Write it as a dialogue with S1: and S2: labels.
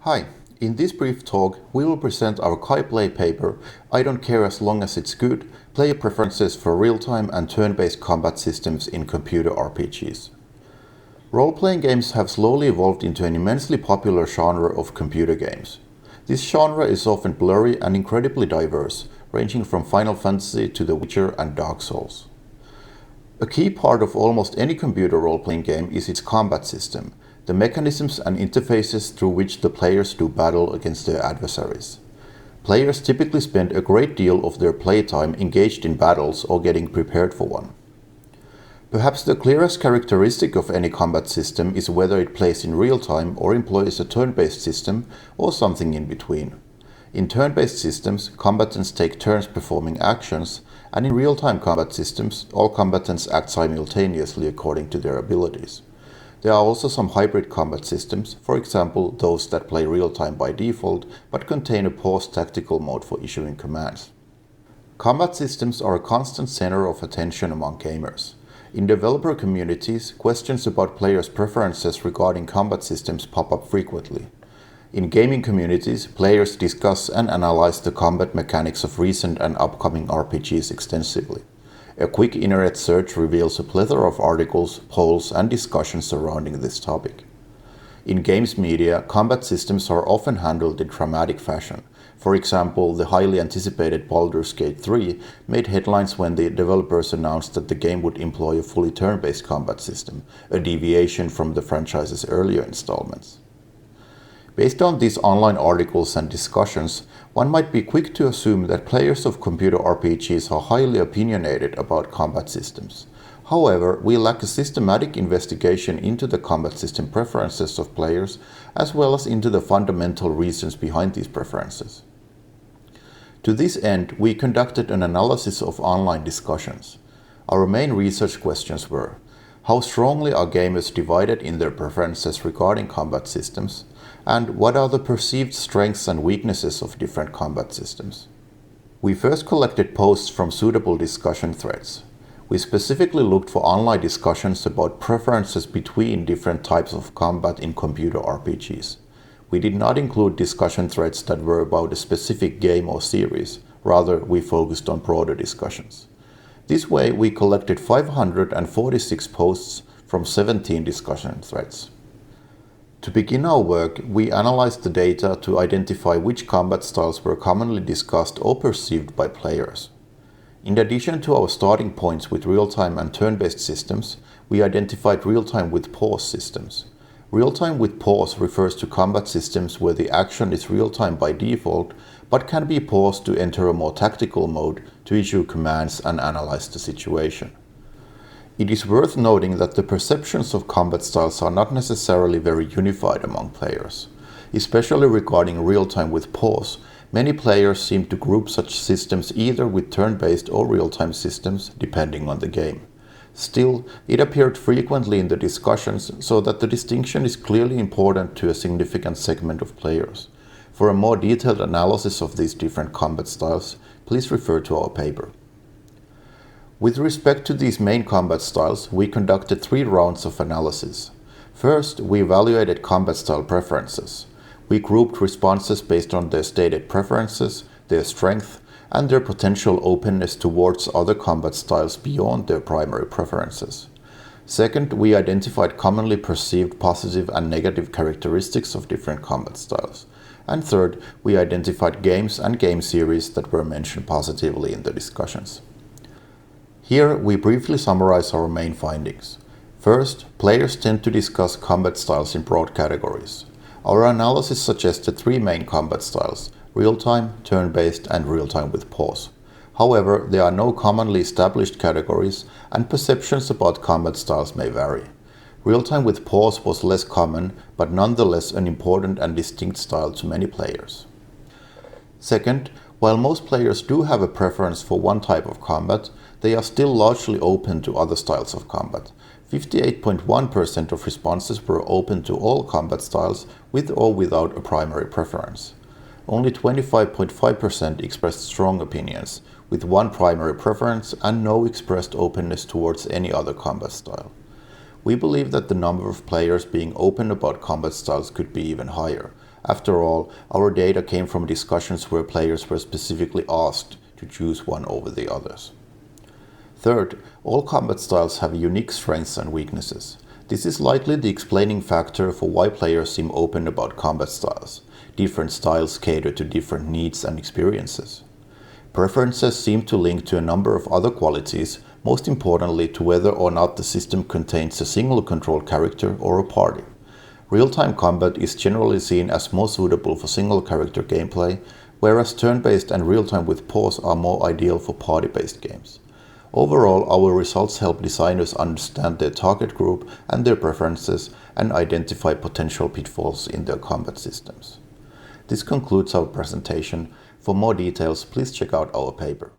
S1: Hi, in this brief talk we will present our Kai-Play paper, I don't care as long as it's good, player preferences for real-time and turn-based combat systems in computer RPGs. Role-playing games have slowly evolved into an immensely popular genre of computer games. This genre is often blurry and incredibly diverse, ranging from Final Fantasy to The Witcher and Dark Souls. A key part of almost any computer role-playing game is its combat system, the mechanisms and interfaces through which the players do battle against their adversaries. Players typically spend a great deal of their playtime engaged in battles or getting prepared for one. Perhaps the clearest characteristic of any combat system is whether it plays in real time or employs a turn-based system or something in between. In turn-based systems, combatants take turns performing actions, and in real-time combat systems, all combatants act simultaneously according to their abilities. There are also some hybrid combat systems, for example those that play real-time by default but contain a paused tactical mode for issuing commands. Combat systems are a constant center of attention among gamers. In developer communities, questions about players' preferences regarding combat systems pop up frequently. In gaming communities, players discuss and analyze the combat mechanics of recent and upcoming RPGs extensively. A quick internet search reveals a plethora of articles, polls, and discussions surrounding this topic. In games media, combat systems are often handled in dramatic fashion. For example, the highly anticipated Baldur's Gate 3 made headlines when the developers announced that the game would employ a fully turn-based combat system, a deviation from the franchise's earlier installments. Based on these online articles and discussions, one might be quick to assume that players of computer RPGs are highly opinionated about combat systems. However, we lack a systematic investigation into the combat system preferences of players, as well as into the fundamental reasons behind these preferences. To this end, we conducted an analysis of online discussions. Our main research questions were: how strongly are gamers divided in their preferences regarding combat systems? And what are the perceived strengths and weaknesses of different combat systems? We first collected posts from suitable discussion threads. We specifically looked for online discussions about preferences between different types of combat in computer RPGs. We did not include discussion threads that were about a specific game or series, rather we focused on broader discussions. This way we collected 546 posts from 17 discussion threads. To begin our work, we analyzed the data to identify which combat styles were commonly discussed or perceived by players. In addition to our starting points with real-time and turn-based systems, we identified real-time with pause systems. Real-time with pause refers to combat systems where the action is real-time by default, but can be paused to enter a more tactical mode to issue commands and analyze the situation. It is worth noting that the perceptions of combat styles are not necessarily very unified among players. Especially regarding real-time with pause, many players seem to group such systems either with turn-based or real-time systems, depending on the game. Still, it appeared frequently in the discussions, so that the distinction is clearly important to a significant segment of players. For a more detailed analysis of these different combat styles, please refer to our paper. With respect to these main combat styles, we conducted 3 rounds of analysis. First, we evaluated combat style preferences. We grouped responses based on their stated preferences, their strength, and their potential openness towards other combat styles beyond their primary preferences. Second, we identified commonly perceived positive and negative characteristics of different combat styles. And third, we identified games and game series that were mentioned positively in the discussions. Here we briefly summarize our main findings. First, players tend to discuss combat styles in broad categories. Our analysis suggested 3 main combat styles: real-time, turn-based, and real-time with pause. However, there are no commonly established categories, and perceptions about combat styles may vary. Real-time with pause was less common, but nonetheless an important and distinct style to many players. Second, while most players do have a preference for one type of combat, they are still largely open to other styles of combat. 58.1% of responses were open to all combat styles with or without a primary preference. Only 25.5% expressed strong opinions, with one primary preference and no expressed openness towards any other combat style. We believe that the number of players being open about combat styles could be even higher. After all, our data came from discussions where players were specifically asked to choose one over the others. Third, all combat styles have unique strengths and weaknesses. This is likely the explaining factor for why players seem open about combat styles. Different styles cater to different needs and experiences. Preferences seem to link to a number of other qualities, most importantly to whether or not the system contains a single control character or a party. Real-time combat is generally seen as more suitable for single character gameplay, whereas turn-based and real-time with pause are more ideal for party-based games. Overall, our results help designers understand their target group and their preferences and identify potential pitfalls in their combat systems. This concludes our presentation. For more details, please check out our paper.